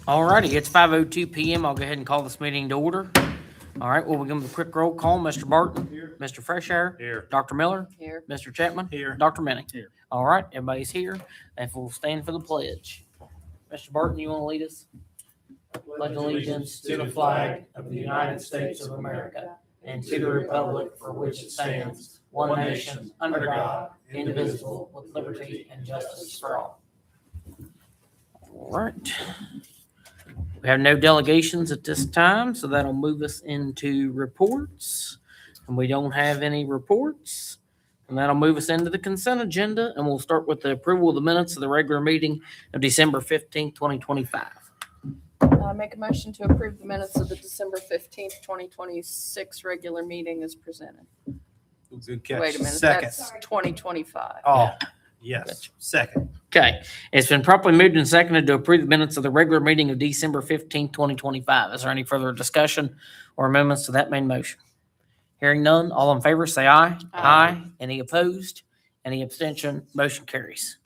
All righty, it's 5:02 p.m. I'll go ahead and call this meeting to order. All right, we'll begin with a quick roll call. Mr. Barton? Here. Mr. Freshour? Here. Dr. Miller? Here. Mr. Chapman? Here. Dr. Minnick? Here. All right, everybody's here. If we'll stand for the pledge. Mr. Barton, you want to lead us? Pledge allegiance to the flag of the United States of America and to the republic for which it stands, one nation, under God, indivisible, with liberty and justice for all. All right. We have no delegations at this time, so that'll move us into reports. And we don't have any reports. And that'll move us into the consent agenda, and we'll start with the approval of the minutes of the regular meeting of December 15th, 2025. Make a motion to approve the minutes of the December 15th, 2026 regular meeting as presented. Good catch. Wait a minute, Second. that's 2025. Oh, yes. Second. Okay, it's been properly moved and seconded to approve the minutes of the regular meeting of December 15th, 2025. Is there any further discussion or amendments to that main motion? Hearing none, all in favor say aye. Aye. Any opposed? Any abstention? Motion carries.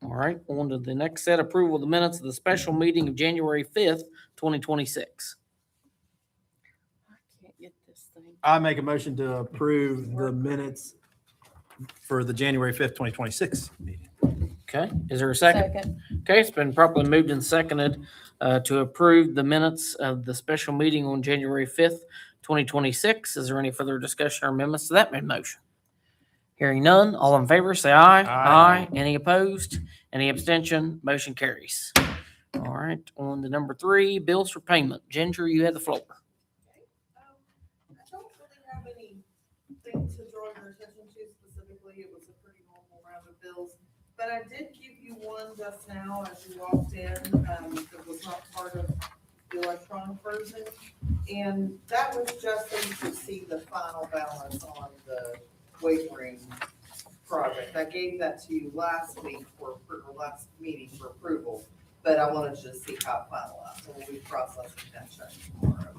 All right, on to the next set, approval of the minutes of the special meeting of January 5th, 2026. I can't get this thing. I make a motion to approve the minutes for the January 5th, 2026 meeting. Okay, is there a second? Second. Okay, it's been properly moved and seconded to approve the minutes of the special meeting on January 5th, 2026. Is there any further discussion or amendments to that main motion? Hearing none, all in favor say aye. Aye. Any opposed? Any abstention? Motion carries. All right, on to number 3, bills for payment. Ginger, you have the floor. I don't really have anything to draw your attention to specifically. It was a pretty normal round of bills. But I did give you one just now as you walked in, that was not part of the electronic version. And that was just so you could see the final balance on the wavering project. I gave that to you last week or last meeting for approval, but I wanted you to see how it finalized. We'll be processing that check tomorrow.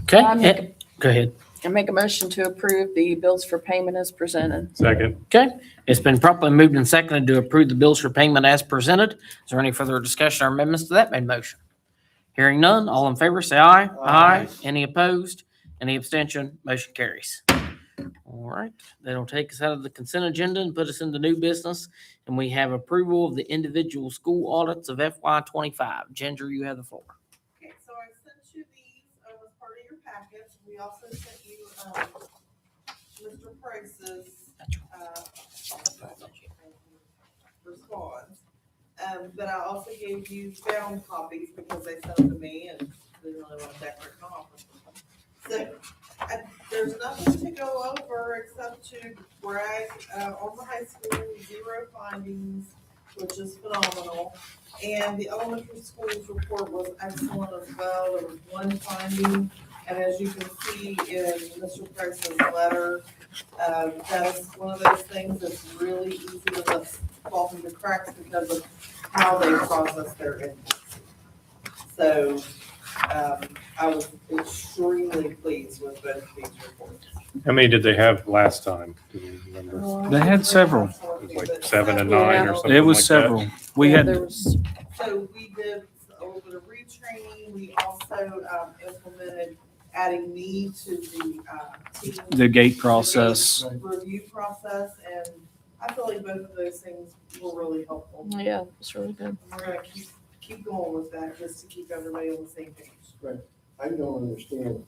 Okay, go ahead. I make a motion to approve the bills for payment as presented. Second. Okay, it's been properly moved and seconded to approve the bills for payment as presented. Is there any further discussion or amendments to that main motion? Hearing none, all in favor say aye. Aye. Any opposed? Any abstention? Motion carries. All right, that'll take us out of the consent agenda and put us into new business. And we have approval of the individual school audits of FY25. Ginger, you have the floor. Okay, so I sent you these as part of your package. We also sent you Mr. Price's response. But I also gave you bound copies because they sent them to me and didn't really want to decorate my office. So there's nothing to go over except to brag on the high school, 0 findings, which is phenomenal. And the elementary school's report was excellent as well. There was 1 finding. And as you can see in Mr. Price's letter, that is one of those things that's really easy to let fall through the cracks because of how they process their inputs. So I was extremely pleased with both of these reports. How many did they have last time? Do you remember? They had several. It was like 7 and 9 or something It was like that. several. We Yeah, had, there was, So we did a little bit of retraining. We also implemented adding me to the team. the gate process. Review process, and I feel like both of those things were really helpful. yeah, it's really good. And we're gonna keep going with that, just to keep everybody on the same page. I don't understand,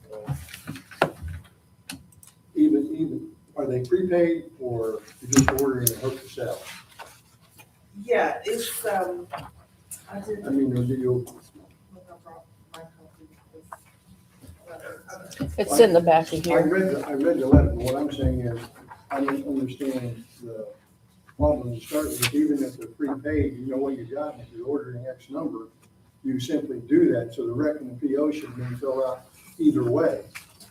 even, are they prepaid or you're just ordering and hope to sell? Yeah, it's, I did. I mean, or do you, It's in the back of I here. read the letter, but what I'm saying is, I don't understand the problem to start with, even if they're prepaid, you know what you got, and if you're ordering X number, you simply do that, so the rec and the PO should be filled out either way.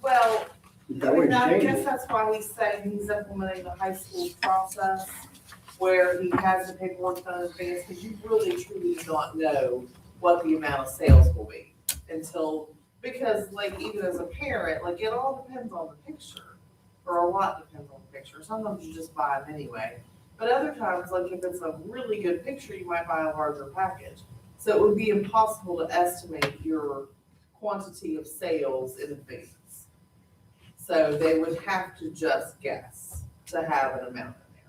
Well, That way you I change guess it. that's why he's saying he's implementing the high school process where he has the paperwork done in advance, because you really truly do not know what the amount of sales will be until, because like even as a parent, like it all depends on the picture, or a lot depends on the picture. picture. Sometimes you just buy them anyway. But other times, like if it's a really good picture, you might buy a larger package. So it would be impossible to estimate your quantity of sales in advance. So they would have to just guess to have an amount in there.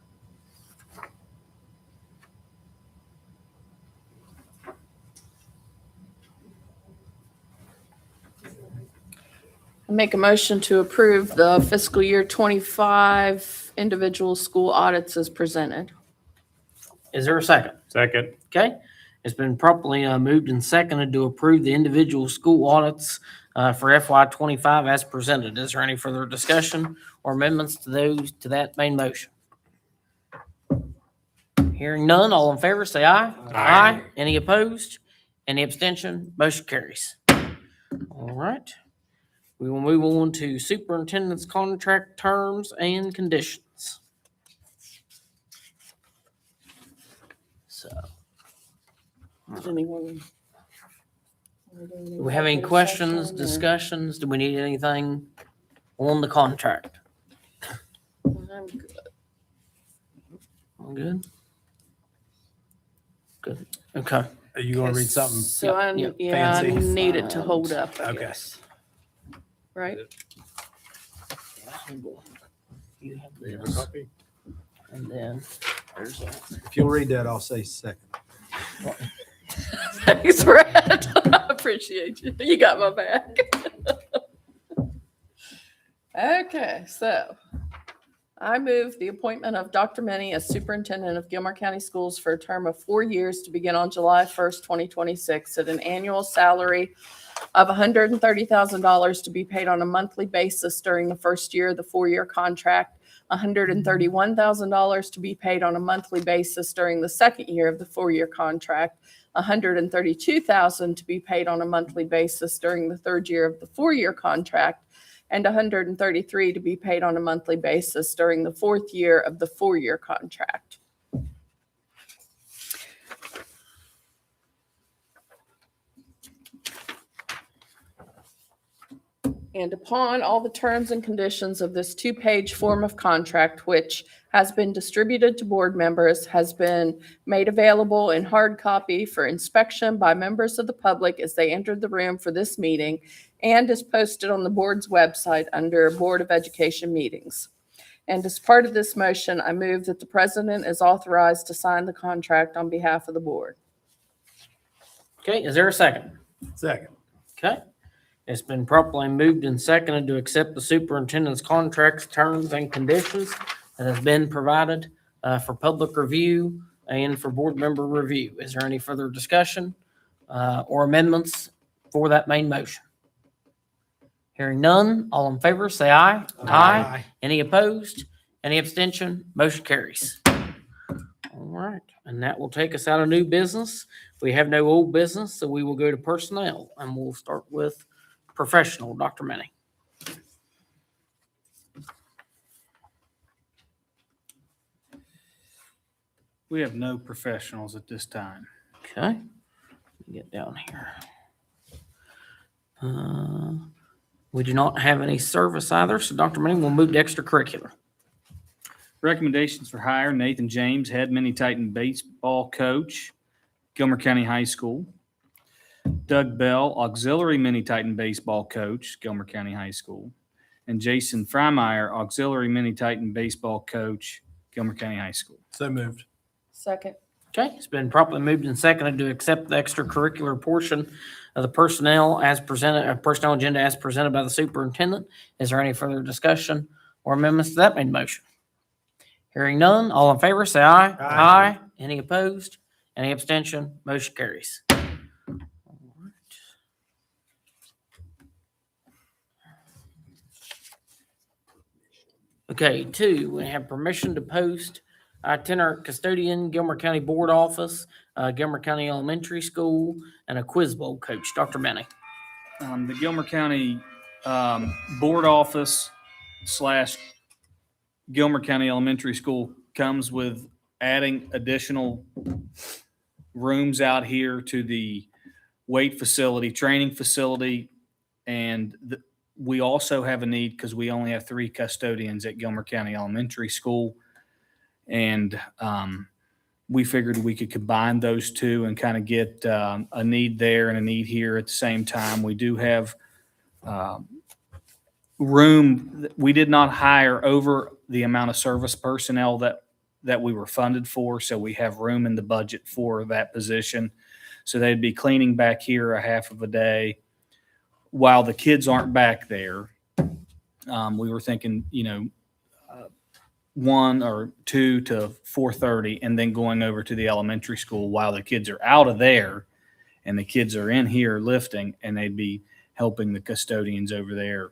I make a motion to approve the fiscal year 25 individual school audits as presented. Is there a second? Second. Okay, it's been properly moved and seconded to approve the individual school audits for FY 25 as presented. Is there any further discussion or amendments to that main motion? Hearing none, all in favor, say aye. Aye. Any opposed? Any abstention? Motion carries. All right. We will move on to superintendent's contract terms and conditions. So, Does anyone? do we have any questions, discussions? Do we need anything on the contract? I'm good. All good? Good. Okay. Are you gonna read something? So I, Yep, yeah, I fancy. need it to hold up, I Okay. guess. Right? You have You have a this, copy? and then there's that. If you'll read that, I'll say second. Thanks, Brad. I appreciate you. You got my back. Okay, so I move the appointment of Dr. Minnie as superintendent of Gilmer County Schools for a term of 4 years to begin on July 1st, 2026 at an annual salary of $130,000 to be paid on a monthly basis during the first year of the 4-year contract, $131,000 to be paid on a monthly basis during the second year of the 4-year contract, $132,000 to be paid on a monthly basis during the third year of the 4-year contract, and $133,000 to be paid on a monthly basis during the fourth year of the 4-year contract. And upon all the terms and conditions of this 2-page form of contract, which has been distributed to board members, has been made available in hard copy for inspection by members of the public as they entered the room for this meeting, and is posted on the board's website under Board of Education meetings. And as part of this motion, I move that the president is authorized to sign the contract on behalf of the board. Okay, is there a second? Second. Okay. It's been properly moved and seconded to accept the superintendent's contracts, terms, and conditions that has been provided for public review and for board member review. Is there any further discussion or amendments for that main motion? Hearing none, all in favor, say aye. Aye. Any opposed? Any abstention? Motion carries. All right, and that will take us out of new business. We have no old business, so we will go to personnel, and we'll start with professional, Dr. Minnie. We have no professionals at this time. Okay, let me get down here. We do not have any service either, so Dr. Minnie will move to extracurricular. Recommendations for hire: Nathan James, head Mini Titan baseball coach, Gilmer County High School. Doug Bell, auxiliary Mini Titan baseball coach, Gilmer County High School. And Jason Freimeyer, auxiliary Mini Titan baseball coach, Gilmer County High School. So moved. Second. Okay, it's been properly moved and seconded to accept the extracurricular portion of the personnel as presented, personnel agenda as presented by the superintendent. Is there any further discussion or amendments to that main motion? Hearing none, all in favor, say aye. Aye. Any opposed? Any abstention? Motion carries. Okay, 2, we have permission to post itinerant custodian, Gilmer County Board Office, Gilmer County Elementary School, and a quiz bowl coach. Dr. Minnie. The Gilmer County Board Office / Gilmer County Elementary School comes with adding additional rooms out here to the weight facility, training facility, and We also have a need because we only have 3 custodians at Gilmer County Elementary School. And we figured we could combine those two and kind of get a need there and a need here at the same time. We do have room. We did not hire over the amount of service personnel that we were funded for. So we have room in the budget for that position. So they'd be cleaning back here a half of a day while the kids aren't back there. We were thinking, 1 or 2 to 4:30, and then going over to the elementary school while the kids are out of there and the kids are in here lifting, and they'd be helping the custodians over there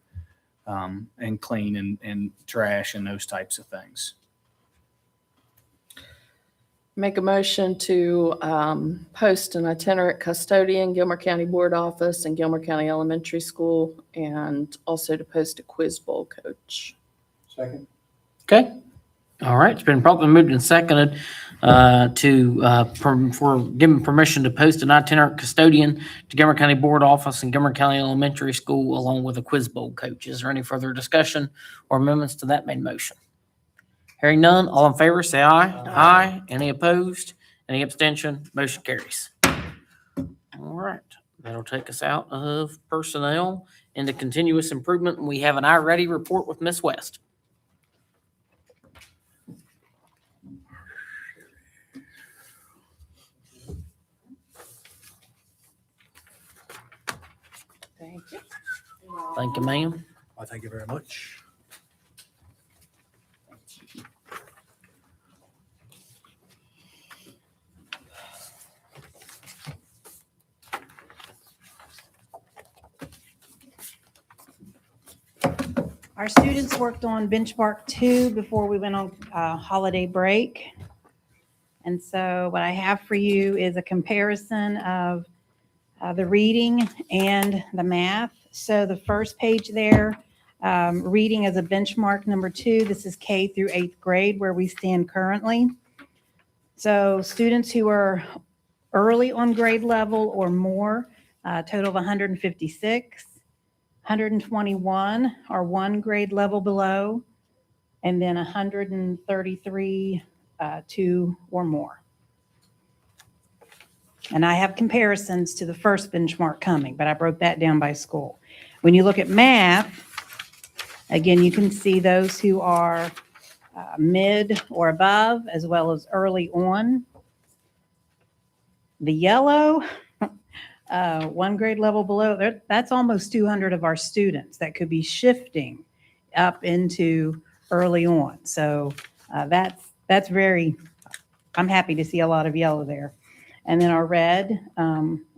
and clean and trash and those types of things. Make a motion to post an itinerant custodian, Gilmer County Board Office and Gilmer County Elementary School, and also to post a quiz bowl coach. Second? Okay. All right. It's been properly moved and seconded for giving permission to post an itinerant custodian to Gilmer County Board Office and Gilmer County Elementary School, along with a quiz bowl coach. Is there any further discussion or amendments to that main motion? Hearing none, all in favor, say aye. Aye. Any opposed? Any abstention? Motion carries. All right. That'll take us out of personnel into continuous improvement. And we have an I-Ready report with Ms. West. Thank you. Thank you, ma'am. I thank you very much. Our students worked on benchmark 2 before we went on holiday break. And so what I have for you is a comparison of the reading and the math. So the first page there, reading as a benchmark number 2, this is K through 8th grade where we stand currently. So students who are early on grade level or more, total of 156. 121 are 1 grade level below, and then 133 2 or more. And I have comparisons to the first benchmark coming, but I broke that down by school. When you look at math, again, you can see those who are mid or above, as well as early on. The yellow, 1 grade level below, that's almost 200 of our students that could be shifting up into early on. So that's very, I'm happy to see a lot of yellow there. And then our red,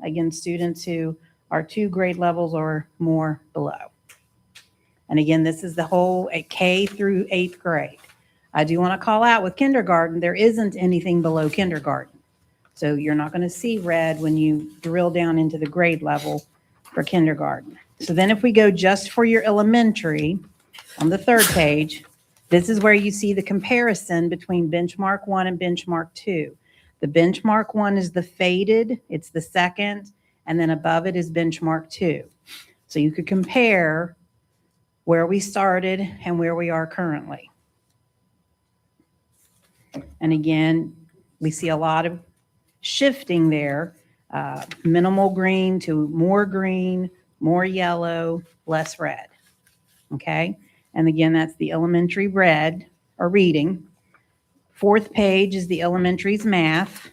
again, students who are 2 grade levels or more below. And again, this is the whole K through 8th grade. I do want to call out with kindergarten, there isn't anything below kindergarten. So you're not going to see red when you drill down into the grade level for kindergarten. So then if we go just for your elementary on the 3rd page, this is where you see the comparison between benchmark 1 and benchmark 2. The benchmark 1 is the faded, it's the second, and then above it is benchmark 2. So you could compare where we started and where we are currently. And again, we see a lot of shifting there, minimal green to more yellow, less red. Okay, and again, that's the elementary red or reading. 4th page is the elementary's math.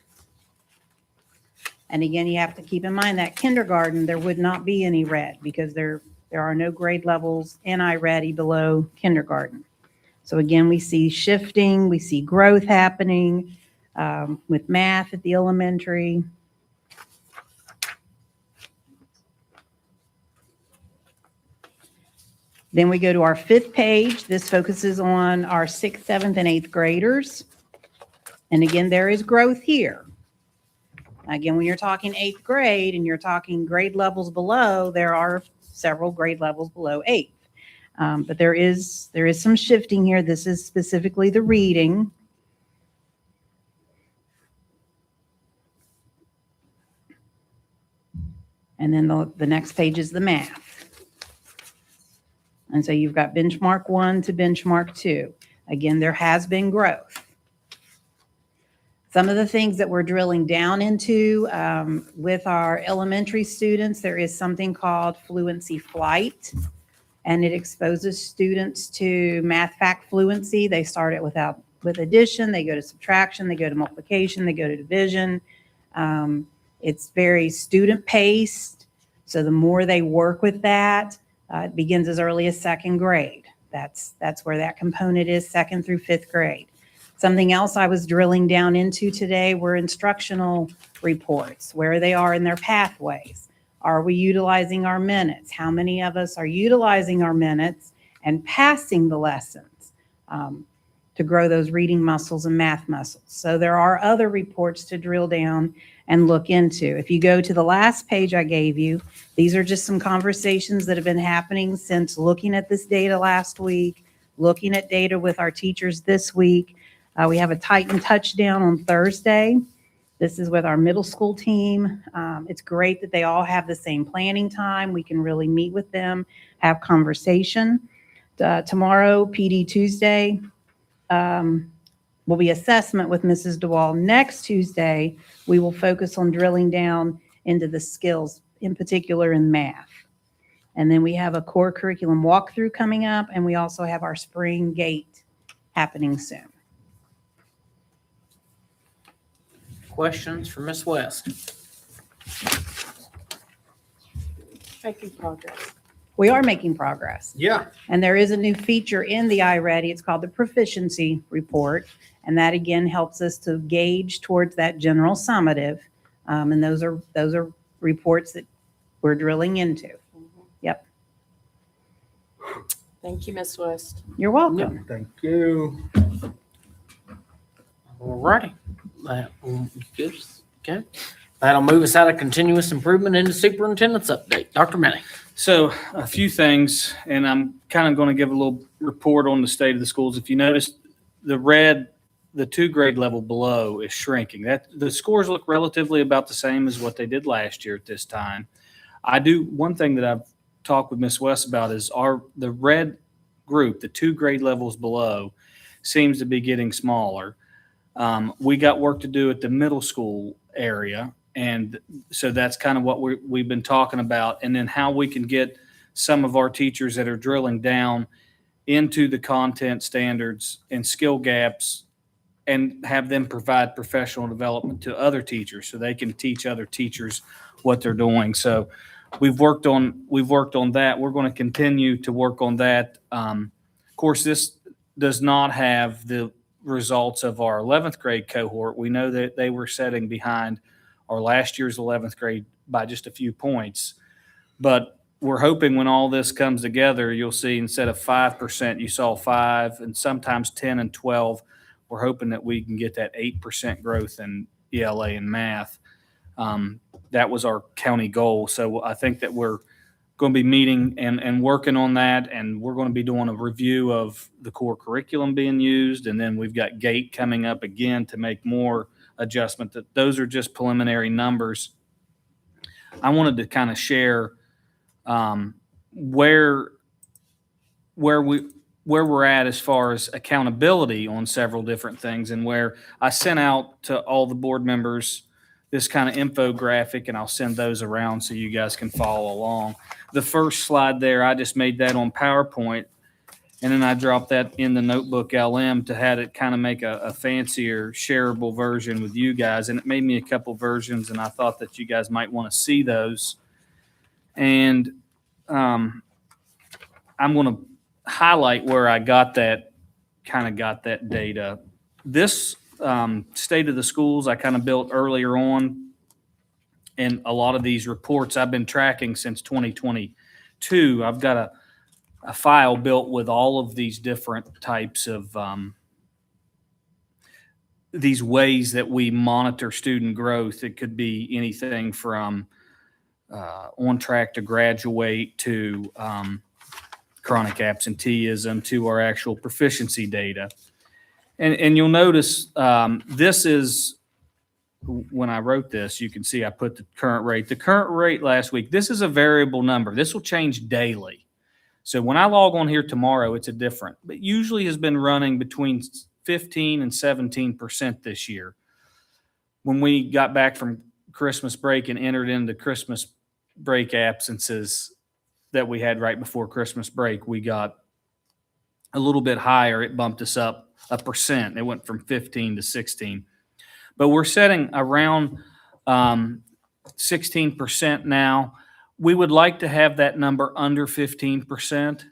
And again, you have to keep in mind that kindergarten, there would not be any red because there are no grade levels NI-ready below kindergarten. So again, we see shifting, we see growth happening with math at the elementary. Then we go to our 5th page. This focuses on our 6th, 7th, and 8th graders. And again, there is growth here. Again, when you're talking 8th grade and you're talking grade levels below, there are several grade levels below 8th. But there is some shifting here. This is specifically the reading. And then the next page is the math. And so you've got benchmark 1 to benchmark 2. Again, there has been growth. Some of the things that we're drilling down into with our elementary students, there is something called Fluency Flight, and it exposes students to math fact fluency. They start it with addition, they go to subtraction, they go to multiplication, they go to division. It's very student paced, so the more they work with that, it begins as early as second grade. That's where that component is, second through fifth grade. Something else I was drilling down into today were instructional reports, where they are in their pathways. Are we utilizing our minutes? How many of us are utilizing our minutes and passing the lessons to grow those reading muscles and math muscles? So there are other reports to drill down and look into. If you go to the last page I gave you, these are just some conversations that have been happening since looking at this data last week, looking at data with our teachers this week. We have a Titan touchdown on Thursday. This is with our middle school team. It's great that they all have the same planning time. We can really meet with them, have conversation. Tomorrow, PD Tuesday, will be assessment with Mrs. DeWall. Next Tuesday, we will focus on drilling down into the skills, in particular in math. And then we have a core curriculum walkthrough coming up, and we also have our spring gate happening soon. Questions for Ms. West? Making progress. We are making progress. Yeah. And there is a new feature in the iReady. It's called the proficiency report. And that again helps us to gauge towards that general summative. And those are reports that we're drilling into. Yep. Thank you, Ms. West. You're welcome. Thank you. All righty. Good. Okay. That'll move us out of continuous improvement into superintendent's update. Dr. Manning. So a few things, and I'm kind of going to give a little report on the state of the schools. If you notice, the 2 grade level below is shrinking. That the scores look relatively about the same as what they did last year at this time. One thing that I've talked with Ms. West about is the red group, the 2 grade levels below, seems to be getting smaller. We got work to do at the middle school area. And so that's kind of what we've been talking about. And then how we can get some of our teachers that are drilling down into the content standards and skill gaps and have them provide professional development to other teachers so they can teach other teachers what they're doing. So we've worked on that. We're going to continue to work on that. Of course, this does not have the results of our 11th grade cohort. We know that they were setting behind our last year's 11th grade by just a few points. But we're hoping when all this comes together, you'll see instead of 5%, you saw 5 and sometimes 10 and 12. We're hoping that we can get that 8% growth in ELA and math. That was our county goal. So I think that we're going to be meeting and working on that. And we're going to be doing a review of the core curriculum being used. And then we've got GATE coming up again to make more adjustment. That those are just preliminary numbers. I wanted to kind of share where we're at as far as accountability on several different things, and where I sent out to all the board members this kind of infographic, and I'll send those around so you guys can follow along. The first slide there, I just made that on PowerPoint, and then I dropped that in the notebook LM to have it kind of make a fancier shareable version with you guys. And it made me a couple versions, and I thought that you guys might want to see those. And I'm going to highlight where I got that data. This state of the schools I kind of built earlier on, and a lot of these reports I've been tracking since 2022. I've got a file built with all of these different types of these ways that we monitor student growth. It could be anything from on track to graduate to chronic absenteeism to our actual proficiency data. And you'll notice this is, when I wrote this, you can see I put the current rate. The current rate last week, this is a variable number. This will change daily. So when I log on here tomorrow, it's a different, but usually has been running between 15 and 17% this year. When we got back from Christmas break and entered into Christmas break absences that we had right before Christmas break, we got a little bit higher. It bumped us up 1%. It went from 15 to 16. But we're setting around 16% now. We would like to have that number under 15%.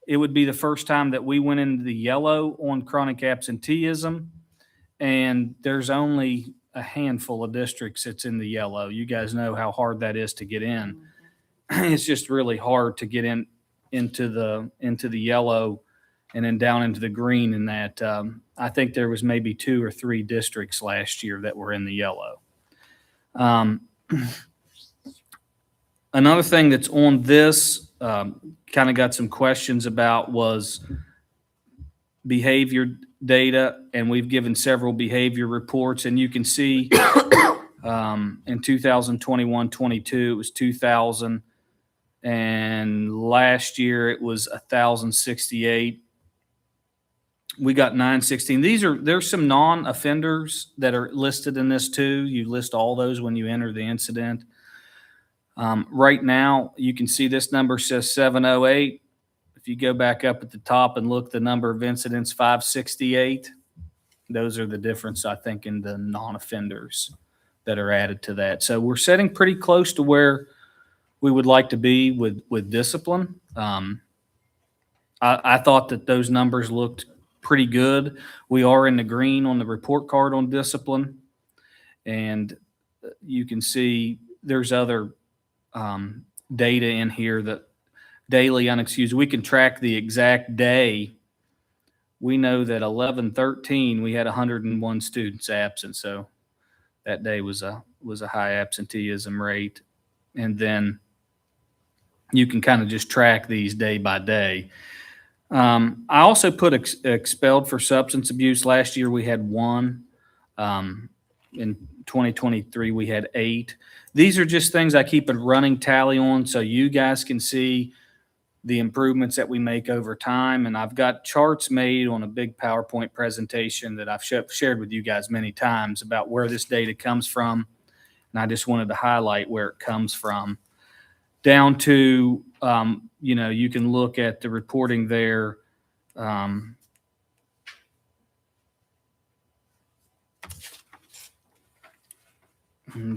It would be the first time that we went into the yellow on chronic absenteeism, and there's only a handful of districts that's in the yellow. You guys know how hard that is to get in. It's just really hard to get into the yellow and then down into the green. And that I think there was maybe 2 or 3 districts last year that were in the yellow. Another thing that's on this, kind of got some questions about, was behavior data, and we've given several behavior reports, and you can see in 2021-22 it was 2,000, and last year it was 1,068. We got 916. There's some non-offenders that are listed in this too. You list all those when you enter the incident. Right now, you can see this number says 708. If you go back up at the top and look, the number of incidents, 568. Those are the difference, I think, in the non-offenders that are added to that. So we're setting pretty close to where we would like to be with discipline. I thought that those numbers looked pretty good. We are in the green on the report card on discipline. And you can see there's other data in here that daily unexcused. We can track the exact day. We know that 11/13 we had 101 students absent, so that day was a high absenteeism rate. And then you can kind of just track these day by day. I also put expelled for substance abuse. Last year we had 1. In 2023 we had 8. These are just things I keep a running tally on so you guys can see the improvements that we make over time. And I've got charts made on a big PowerPoint presentation that I've shared with you guys many times about where this data comes from. And I just wanted to highlight where it comes from. Down to, you can look at the reporting there. I'm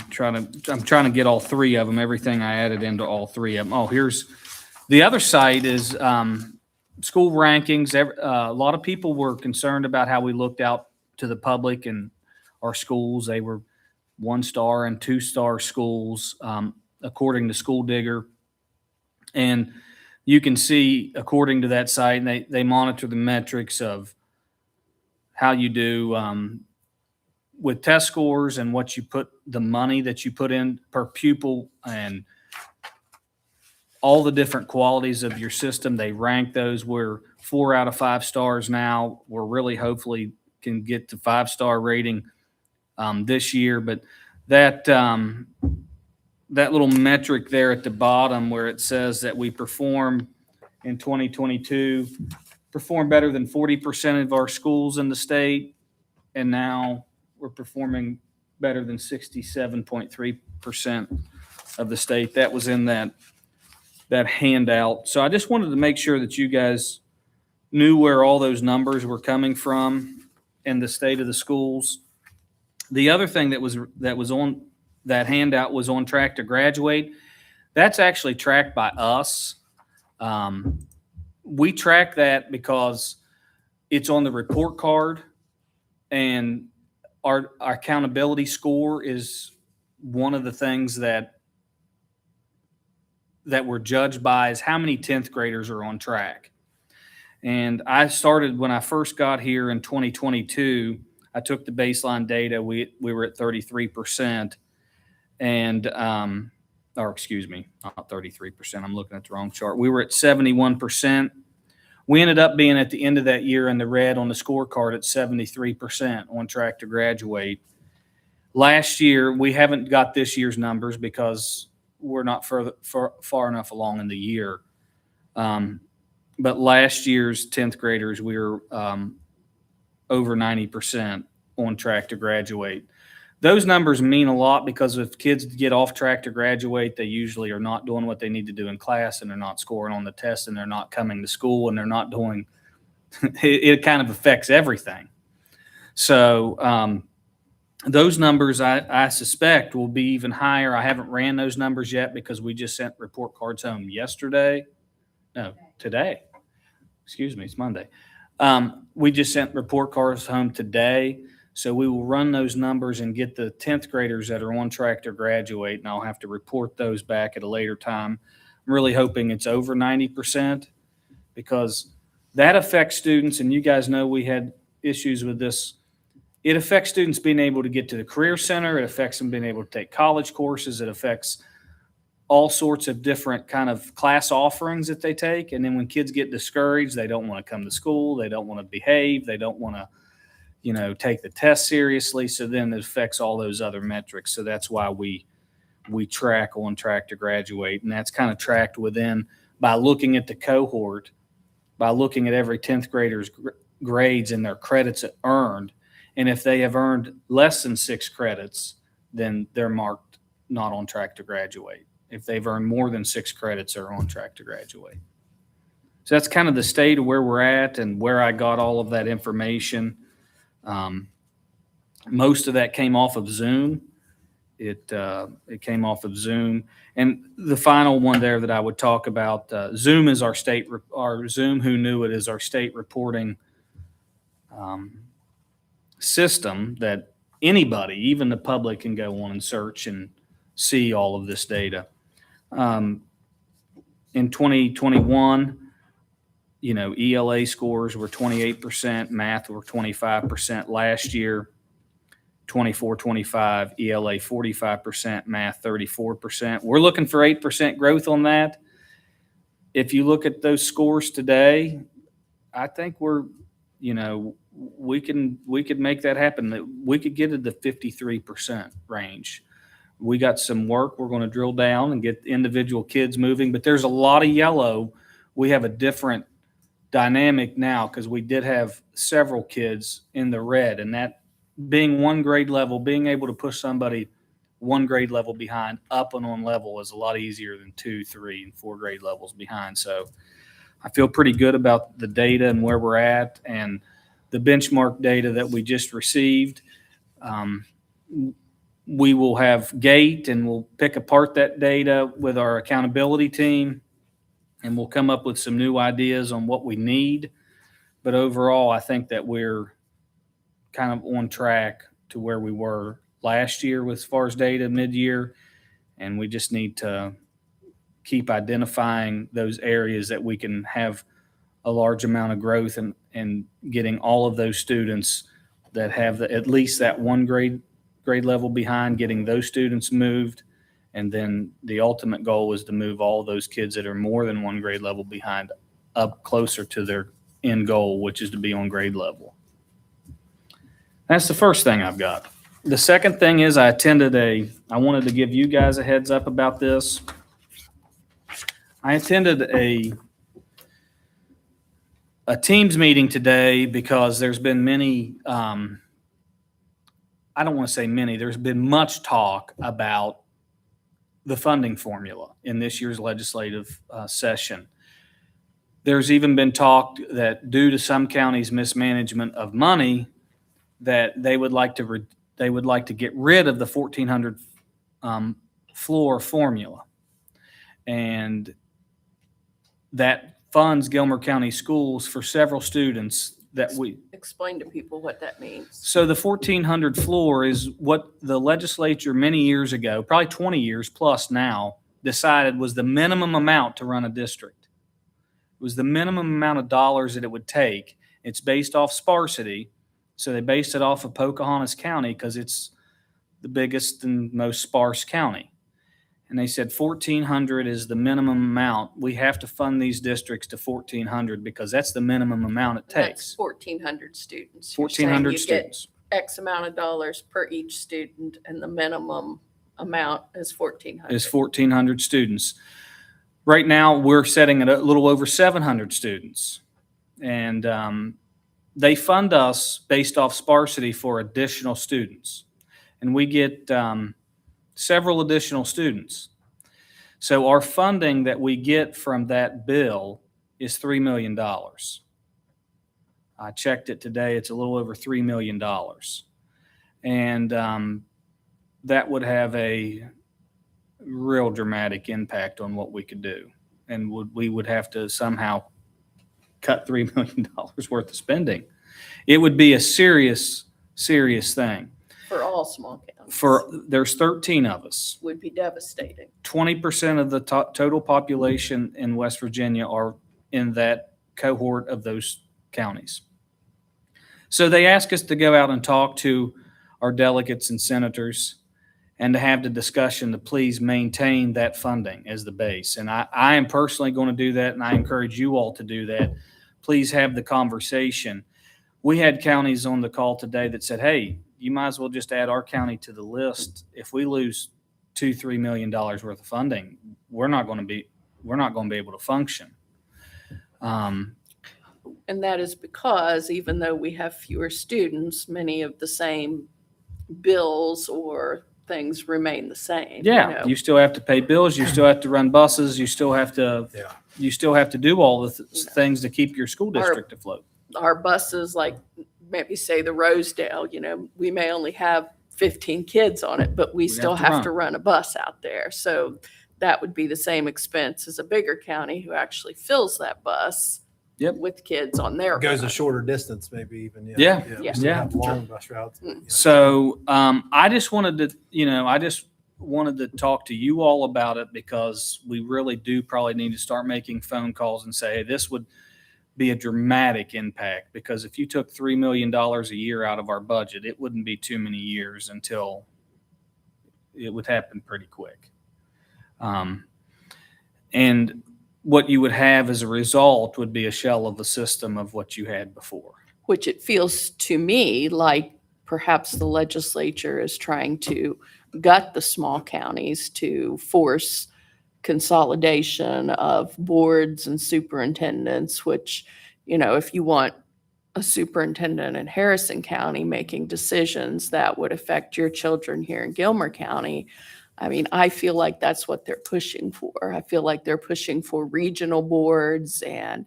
trying to get all 3 of them, everything I added into all 3 of them. Oh, here's the other side is school rankings. A lot of people were concerned about how we looked out to the public and our schools. They were 1-star and 2-star schools, according to School Digger. And you can see, according to that site, and they monitor the metrics of how you do with test scores and what you put, the money that you put in per pupil, and all the different qualities of your system. They rank those. We're 4 out of 5 stars now. We're really hopefully can get to 5-star rating this year. But that little metric there at the bottom where it says that we perform in 2022, perform better than 40% of our schools in the state, and now we're performing better than 67.3% of the state. That was in that handout. So I just wanted to make sure that you guys knew where all those numbers were coming from and the state of the schools. The other thing that was on that handout was on track to graduate. That's actually tracked by us. We track that because it's on the report card, and our accountability score is one of the things that we're judged by, is how many 10th graders are on track. And I started when I first got here in 2022. I took the baseline data. We were at 33%, and or excuse me, not 33%. I'm looking at the wrong chart. We were at 71%. We ended up being at the end of that year in the red on the scorecard at 73% on track to graduate. Last year, we haven't got this year's numbers because we're not far enough along in the year. But last year's 10th graders, we were over 90% on track to graduate. Those numbers mean a lot because if kids get off track to graduate, they usually are not doing what they need to do in class, and they're not scoring on the test, and they're not coming to school, and they're not doing it kind of affects everything. So those numbers I suspect will be even higher. I haven't ran those numbers yet because we just sent report cards home today. Excuse me, it's Monday. We just sent report cards home today. So we will run those numbers and get the 10th graders that are on track to graduate, and I'll have to report those back at a later time. I'm really hoping it's over 90% because that affects students, and you guys know we had issues with this. It affects students being able to get to the Career Center. It affects them being able to take college courses. It affects all sorts of different kind of class offerings that they take. And then when kids get discouraged, they don't want to come to school. They don't want to behave. They don't want to, take the test seriously. So then it affects all those other metrics. So that's why we track on track to graduate. And that's kind of tracked within by looking at the cohort, by looking at every 10th grader's grades and their credits earned. And if they have earned less than 6 credits, then they're marked not on track to graduate. If they've earned more than 6 credits, they're on track to graduate. So that's kind of the state of where we're at and where I got all of that information. Most of that came off of Zoom. It came off of Zoom. And the final one there that I would talk about, Zoom is our Zoom, who knew it, is our state reporting system that anybody, even the public, can go on and search and see all of this data. In 2021, ELA scores were 28%, math were 25%. Last year, 24-25, ELA 45%, math 34%. We're looking for 8% growth on that. If you look at those scores today, I think we could make that happen. We could get to the 53% range. We got some work. We're going to drill down and get individual kids moving, but there's a lot of yellow. We have a different dynamic now because we did have several kids in the red, and that being one grade level, being able to push somebody one grade level behind up and on level is a lot easier than 2, 3, and 4 grade levels behind. So I feel pretty good about the data and where we're at, and the benchmark data that we just received. We will have GATE, and we'll pick apart that data with our accountability team, and we'll come up with some new ideas on what we need. But overall, I think that we're kind of on track to where we were last year as far as data mid-year, and we just need to keep identifying those areas that we can have a large amount of growth and getting all of those students that have at least that one grade level behind, getting those students moved. And then the ultimate goal is to move all those kids that are more than one grade level behind up closer to their end goal, which is to be on grade level. That's the first thing I've got. The second thing is I wanted to give you guys a heads up about this. I attended a Teams meeting today because there's been many, I don't want to say many, there's been much talk about the funding formula in this year's legislative session. There's even been talk that due to some counties' mismanagement of money, that they would like to get rid of the 1,400 floor formula, and that funds Gilmer County schools for several students that we Explain to people what that means. So the 1,400 floor is what the legislature many years ago, probably 20 years plus now, decided was the minimum amount to run a district. It was the minimum amount of dollars that it would take. It's based off sparsity. So they based it off of Pocahontas County because it's the biggest and most sparse county. And they said 1,400 is the minimum amount. We have to fund these districts to 1,400 because that's the minimum amount it takes. That's 1,400 students. You're 1,400 saying you get students. X amount of dollars per each student, and the minimum amount is 1,400. Is 1,400 students. Right now, we're setting at a little over 700 students. And they fund us based off sparsity for additional students. And we get several additional students. So our funding that we get from that bill is $3 million. I checked it today. It's a little over $3 million. And that would have a real dramatic impact on what we could do. And we would have to somehow cut $3 million worth of spending. It would be a serious, serious thing. For all small counties. There's 13 of us. Would be devastating. 20% of the total population in West Virginia are in that cohort of those counties. So they ask us to go out and talk to our delegates and senators and to have the discussion to please maintain that funding as the base. And I am personally going to do that, and I encourage you all to do that. Please have the conversation. We had counties on the call today that said, hey, you might as well just add our county to the list. If we lose $2-3 million worth of funding, we're not going to be able to function. And that is because even though we have fewer students, many of the same bills or things remain the same. Yeah, you still have to pay bills. You still have to run buses. You still have to. Yeah. You still have to do all the things to keep your school district afloat. Our buses, like maybe say the Rosedale, we may only have 15 kids on it, but we still have to run a bus out there. So that would be the same expense as a bigger county who actually fills that bus. Yep. With kids on their Goes a bus. shorter distance, maybe even. Yeah. We still Yeah. have long bus routes. but, So I just wanted to talk to you all about it because we really do probably need to start making phone calls and say, hey, this would be a dramatic impact, because if you took $3 million a year out of our budget, it wouldn't be too many years until it would happen pretty quick. And what you would have as a result would be a shell of the system of what you had before. Which it feels to me like perhaps the legislature is trying to gut the small counties to force consolidation of boards and superintendents, which, if you want a superintendent in Harrison County making decisions that would affect your children here in Gilmer County, I mean, I feel like that's what they're pushing for. I feel like they're pushing for regional boards, and,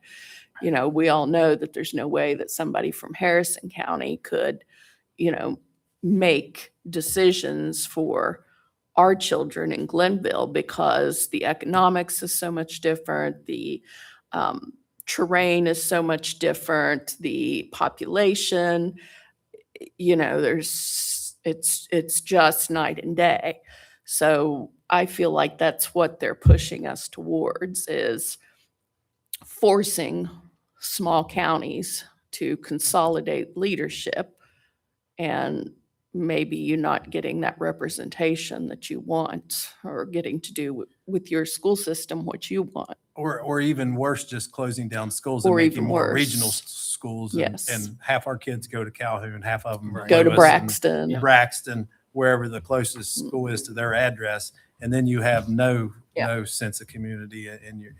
we all know that there's no way that somebody from Harrison County could, make decisions for our children in Glenville, because the economics is so much different. The terrain is so much different. The population, it's just night and day. So I feel like that's what they're pushing us towards, is forcing small counties to consolidate leadership, and maybe you're not getting that representation that you want, or getting to do with your school system what you want. Or even worse, just closing down schools and Or making even more worse. regional schools. Yes. And half our kids go to Calhoun, half of them Go to Lewis and Braxton. Braxton, wherever the closest school is to their address. And then you have no sense of community in your,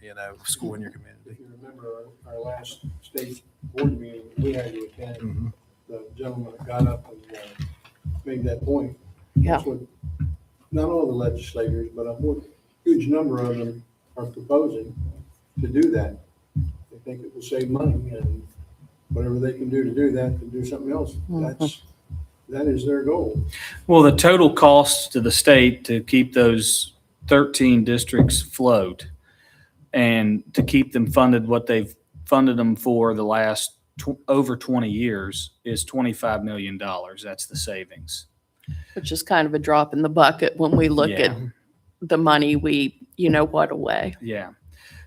school in your community. If you remember our last state board meeting, we had to attend, Mhm. the gentleman that got up and made that point. Yeah. That's what, not all the legislators, but a huge number of them are proposing to do that. They think it will save money, and whatever they can do to do that, to do something else. That is their goal. Well, the total cost to the state to keep those 13 districts afloat and to keep them funded what they've funded them for the last over 20 years is $25 million. That's the savings. Which is kind of a drop in the bucket when we look Yeah. at the money we, what away. Yeah.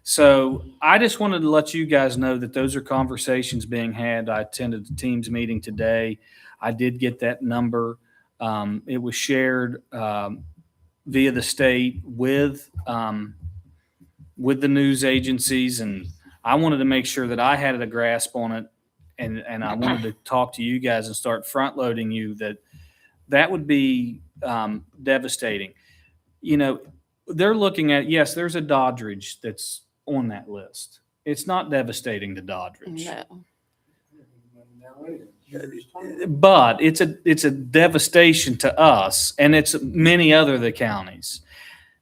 So I just wanted to let you guys know that those are conversations being had. I attended the team's meeting today. I did get that number. It was shared via the state with the news agencies, and I wanted to make sure that I had a grasp on it, and I wanted to talk to you guys and start front loading you that would be devastating. they're looking at, yes, there's a Doddridge that's on that list. It's not devastating to Doddridge. No. Now, years time. But it's a devastation to us, and it's many other the counties.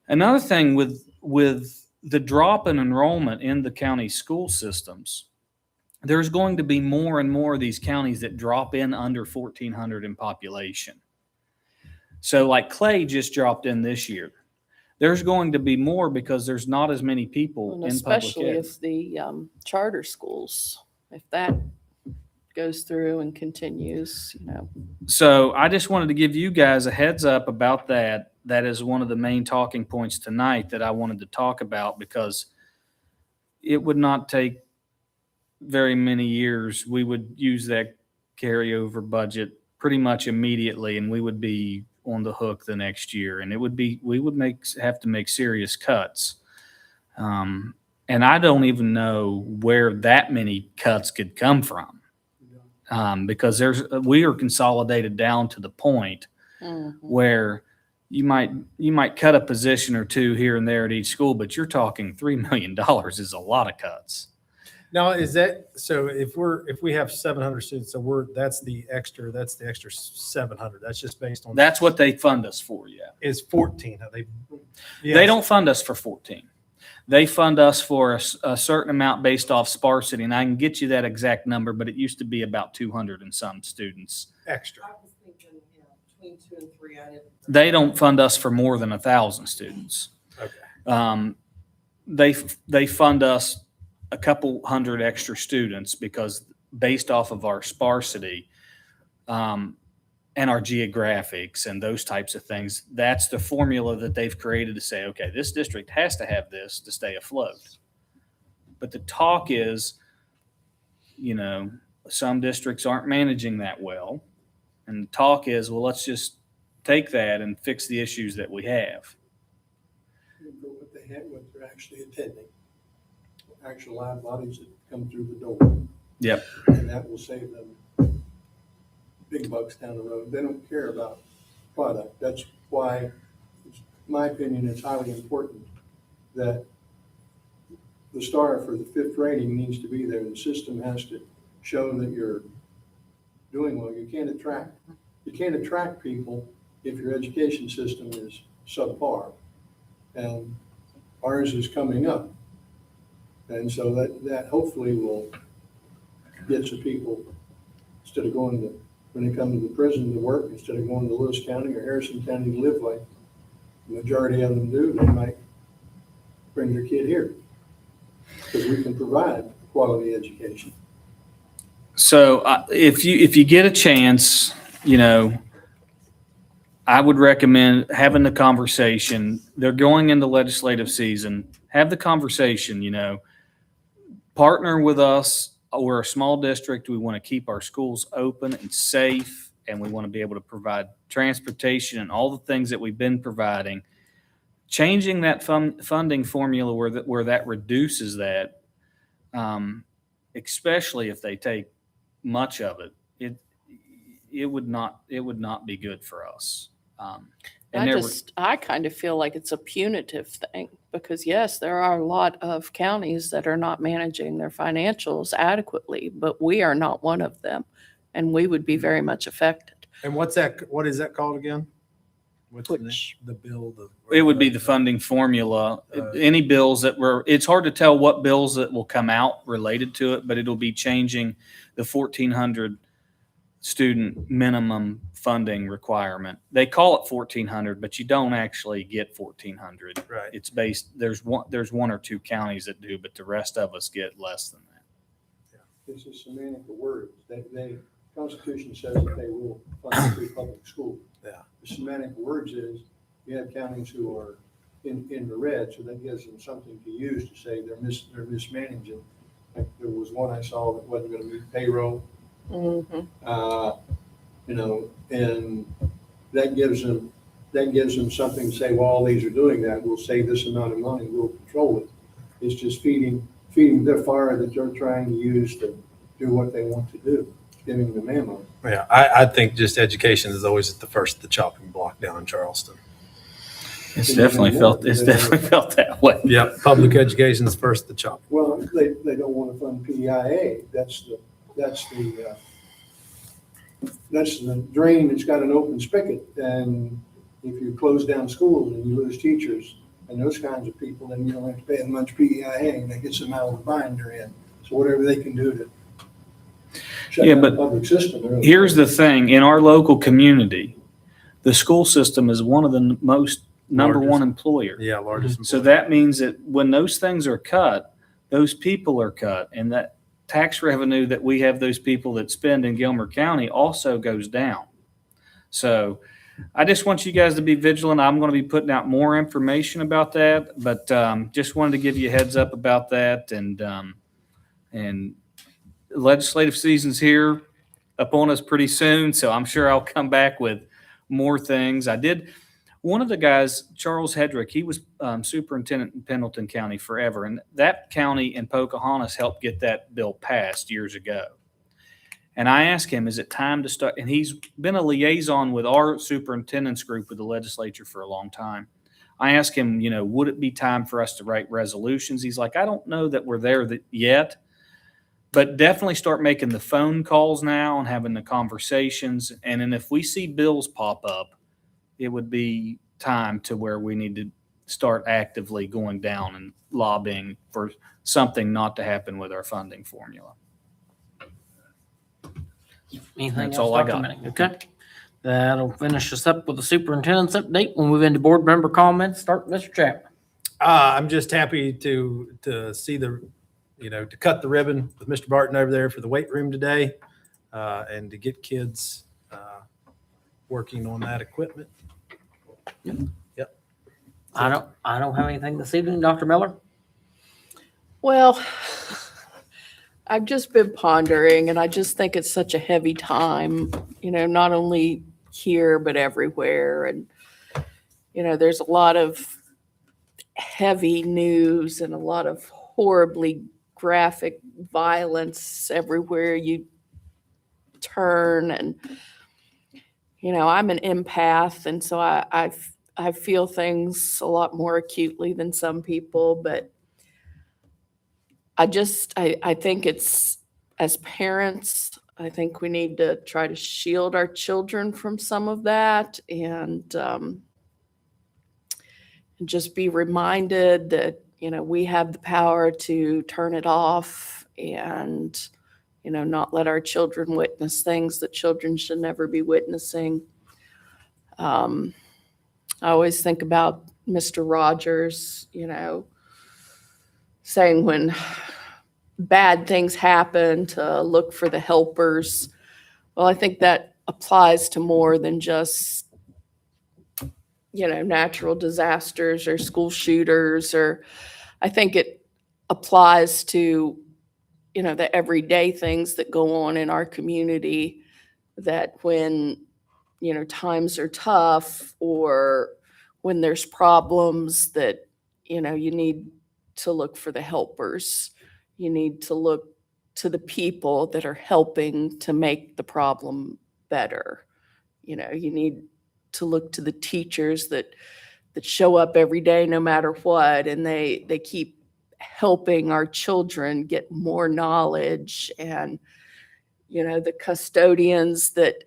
Another thing with the drop in enrollment in the county school systems, there's going to be more and more of these counties that drop in under 1,400 in population. So like Clay just dropped in this year. There's going to be more because there's not as many people And in public especially ed. if the charter schools, if that goes through and continues, So I just wanted to give you guys a heads up about that. That is one of the main talking points tonight that I wanted to talk about, because it would not take very many years. We would use that carryover budget pretty much immediately, and we would be on the hook the next year. And we would have to make serious cuts. And I don't even know where that many cuts could come from. Because we are consolidated down to the point where you might cut a position or two here and there at each school, but you're talking $3 million is a lot of cuts. Now, is that, so if we have 700 students, so that's the extra 700. That's just based on. That's what they fund us for, yeah. Is 14. They don't fund us for 14. They fund us for a certain amount based off sparsity, and I can get you that exact number, but it used to be about 200 and some students. Extra. I was thinking, between 2 and 3, I didn't. They don't fund us for more than 1,000 students. Okay. They fund us a couple hundred extra students because based off of our sparsity, and our geographics and those types of things, that's the formula that they've created to say, okay, this district has to have this to stay afloat. But the talk is, some districts aren't managing that well. And the talk is, well, let's just take that and fix the issues that we have. What they're actually attending, actual live bodies that come through the door. Yep. And that will save them big bucks down the road. They don't care about product. That's why, in my opinion, it's highly important that the star for the 5th rating needs to be there. The system has to show that you're doing well. You can't attract people if your education system is subpar. And ours is coming up. And so that hopefully will get some people, instead of going to, when they come to the prison to work, instead of going to Lewis County or Harrison County to live like the majority of them do, they might bring their kid here. Because we can provide quality education. So if you get a chance, I would recommend having the conversation. They're going into legislative season. Have the conversation, partner with us. We're a small district. We want to keep our schools open and safe, and we want to be able to provide transportation and all the things that we've been providing. Changing that funding formula where that reduces that, especially if they take much of it, it would not be good for us. I kind of feel like it's a punitive thing because yes, there are a lot of counties that are not managing their financials adequately, but we are not one of them, and we would be very much affected. And what is that called again? What's the bill? It would be the funding formula. Any bills it's hard to tell what bills that will come out related to it, but it'll be changing the 1,400 student minimum funding requirement. They call it 1,400, but you don't actually get 1,400. Right. It's based, there's one or two counties that do, but the rest of us get less than that. This is semantic of words. The Constitution says that they will fund free public school. Yeah. The semantic of words is you have counties who are in the red, so that gives them something to use to say they're mismanaging. Like there was one I saw that wasn't going to meet payroll. Mm-hmm. And that gives them something to say, well, all these are doing that. We'll save this amount of money. We'll control it. It's just feeding the fire that they're trying to use to do what they want to do, giving them ammo. Yeah, I think just education is always at the chopping block down in Charleston. It's definitely felt that way. Yep, public education's first to chop. Well, they don't want to fund PIA. That's the drain that's got an open spigot. And if you close down schools and you lose teachers and those kinds of people, then you don't have to pay as much PIA, and that gets them out of the bind they're in. So whatever they can do to shut Yeah, down the but public system. they're- Here's the thing, in our local community, the school system is one of the most number Largest. one employer. Yeah, largest. So that means that when those things are cut, those people are cut, and that tax revenue that we have those people that spend in Gilmer County also goes down. So I just want you guys to be vigilant. I'm going to be putting out more information about that, but just wanted to give you a heads up about that. And legislative season's here upon us pretty soon, so I'm sure I'll come back with more things. One of the guys, Charles Hedrick, he was superintendent in Pendleton County forever, and that county and Pocahontas helped get that bill passed years ago. And I asked him, is it time to start? And he's been a liaison with our superintendent's group with the legislature for a long time. I asked him, would it be time for us to write resolutions? He's like, I don't know that we're there yet, but definitely start making the phone calls now and having the conversations. And then if we see bills pop up, it would be time to where we need to start actively going down and lobbying for something not to happen with our funding formula. Anything That's else, all I Dr. got. Minnick? Okay. That'll finish us up with the superintendent's update. We'll move into board member comments. Start with Mr. Chapman. I'm just happy to see to cut the ribbon with Mr. Barton over there for the weight room today, and to get kids working on that equipment. I don't have anything this evening. Dr. Miller? Well, I've just been pondering, and I just think it's such a heavy time, not only here, but everywhere. And, there's a lot of heavy news and a lot of horribly graphic violence everywhere you turn. And, I'm an empath, and so I feel things a lot more acutely than some people, but I think it's, as parents, I think we need to try to shield our children from some of that, and just be reminded that, we have the power to turn it off and, not let our children witness things that children should never be witnessing. I always think about Mr. Rogers, saying when bad things happen to look for the helpers. Well, I think that applies to more than just, natural disasters or school shooters, or I think it applies to, the everyday things that go on in our community, that when, times are tough or when there's problems, that, you need to look for the helpers. You need to look to the people that are helping to make the problem better. You need to look to the teachers that show up every day no matter what, and they keep helping our children get more knowledge, and the custodians that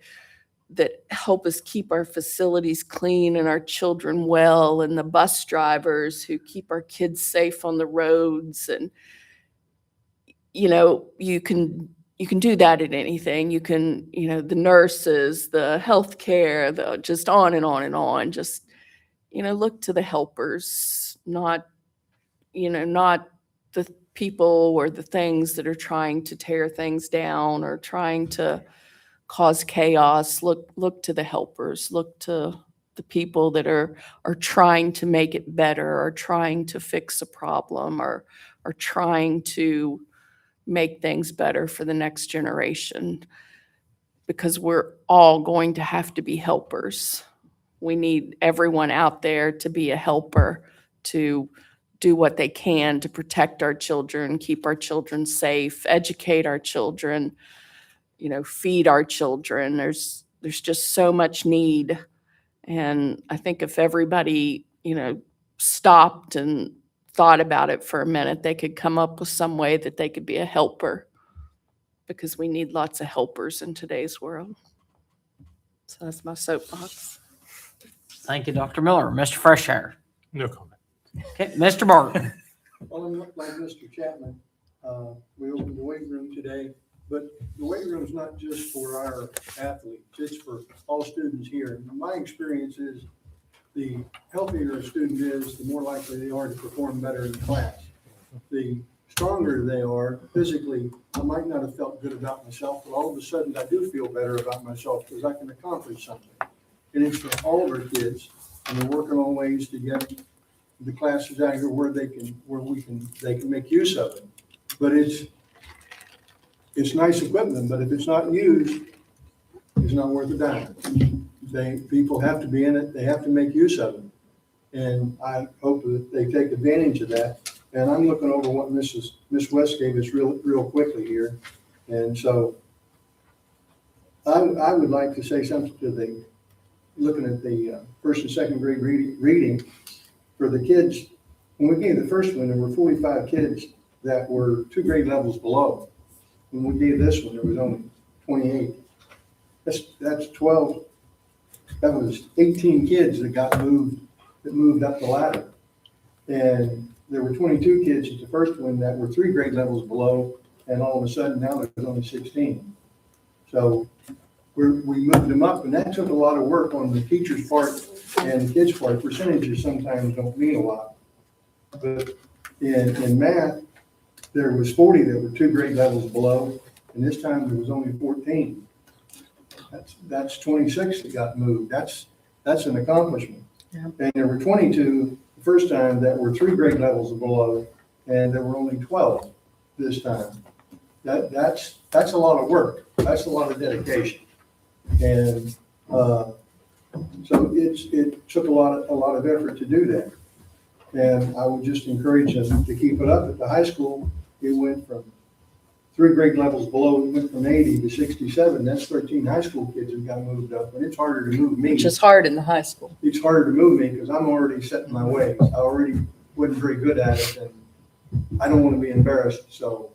help us keep our facilities clean and our children well, and the bus drivers who keep our kids safe on the roads. And you can do that in anything. You can, the nurses, the healthcare, just on and on and on. Just, look to the helpers, not the people or the things that are trying to tear things down or trying to cause chaos. Look to the helpers. Look to the people that are trying to make it better, or trying to fix a problem, or trying to make things better for the next generation, because we're all going to have to be helpers. We need everyone out there to be a helper, to do what they can to protect our children, keep our children safe, educate our children, feed our children. There's just so much need. And I think if everybody stopped and thought about it for a minute, they could come up with some way that they could be a helper, because we need lots of helpers in today's world. So that's my soapbox. Thank you, Dr. Miller. Mr. Freshour. No comment. Okay, Mr. Barton. Well, I'm like Mr. Chapman, we opened the weight room today, but the weight room is not just for our athletes, it's for all students here. My experience is the healthier a student is, the more likely they are to perform better in class. The stronger they are physically, I might not have felt good about myself, but all of a sudden I do feel better about myself because I can accomplish something. And it's for all of our kids, and we're working on ways to get the classes out here where they can make use of it. But it's nice equipment, but if it's not used, it's not worth a dime. People have to be in it, they have to make use of it. And I hope that they take advantage of that. And I'm looking over what Miss West gave us real quickly here. And so I would like to say something to looking at the first and second grade reading for the kids. When we gave the first one, there were 45 kids that were 2 grade levels below. When we gave this one, there was only 28. That's 12. That was 18 kids that moved up the ladder. And there were 22 kids at the first one that were 3 grade levels below, and all of a sudden now there's only 16. So we moved them up, and that took a lot of work on the teacher's part and the kids' part. Percentages sometimes don't mean a lot. But in math, there was 40 that were 2 grade levels below, and this time there was only 14. That's 26 that got moved. That's an accomplishment. Yeah. And there were 22 the first time that were 3 grade levels below, and there were only 12 this time. That's a lot of work. That's a lot of dedication. And so it took a lot of effort to do that. And I would just encourage them to keep it up. At the high school, it went from 3 grade levels below, it went from 80 to 67. That's 13 high school kids who got moved up. And it's harder to move me. Which is hard in the high school. It's harder to move me because I'm already set in my ways. I already wasn't very good at it, and I don't want to be embarrassed. So,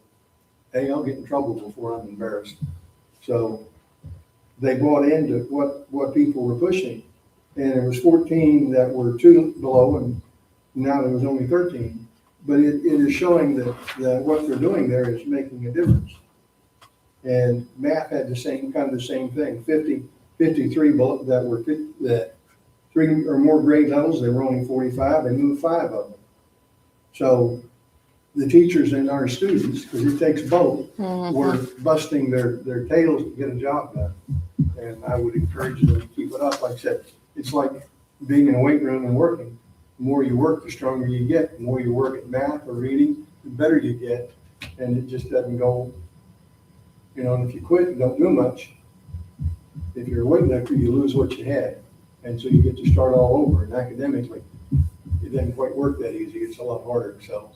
hey, I'll get in trouble before I'm embarrassed. So they bought into what people were pushing. And there was 14 that were 2 below, and now there was only 13. But it is showing that what they're doing there is making a difference. And math had the same thing. 53 that were 3 or more grade levels, they were only 45. They moved 5 of them. So the teachers and our students, because it takes both, were busting their tails to get a job done. And I would encourage them to keep it up. Like I said, it's like being in a weight room and working. The more you work, the stronger you get. The more you work at math or reading, the better you get. And it just doesn't go, and if you quit and don't do much, if you're a weightlifter, you lose what you had. And so you get to start all over. And academically, it doesn't quite work that easy. It's a lot harder. So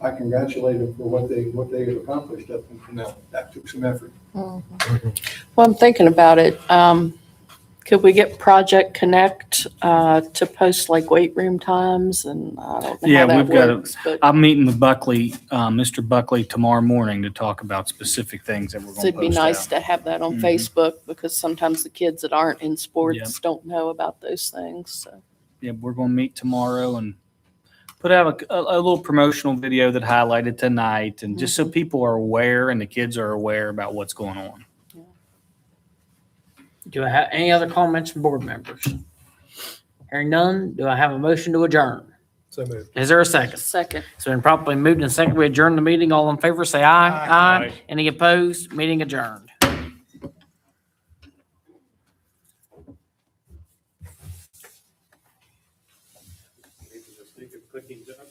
I congratulate them for what they have accomplished up until now. That took some effort. Well, I'm thinking about it. Could we get Project Connect to post like weight room times? And I don't know Yeah, how that we've got works, but I'm meeting with Buckley, Mr. Buckley tomorrow morning to talk about specific things that we're going to it'd post be nice out. to have that on Mhm. Facebook, because sometimes the kids that aren't in sports Yeah. don't know about those things. So. Yeah, we're going to meet tomorrow and put out a little promotional video that highlighted tonight, and just so people are aware and the kids are aware about what's going on. Do I have any other comments from board members? Hearing none, do I have a motion to adjourn? So moved. Is there a second? Second. So been properly moved and second, we adjourn the meeting. All in favor, say aye. Aye. Any opposed? Meeting adjourned. Need to just think of cooking dinner.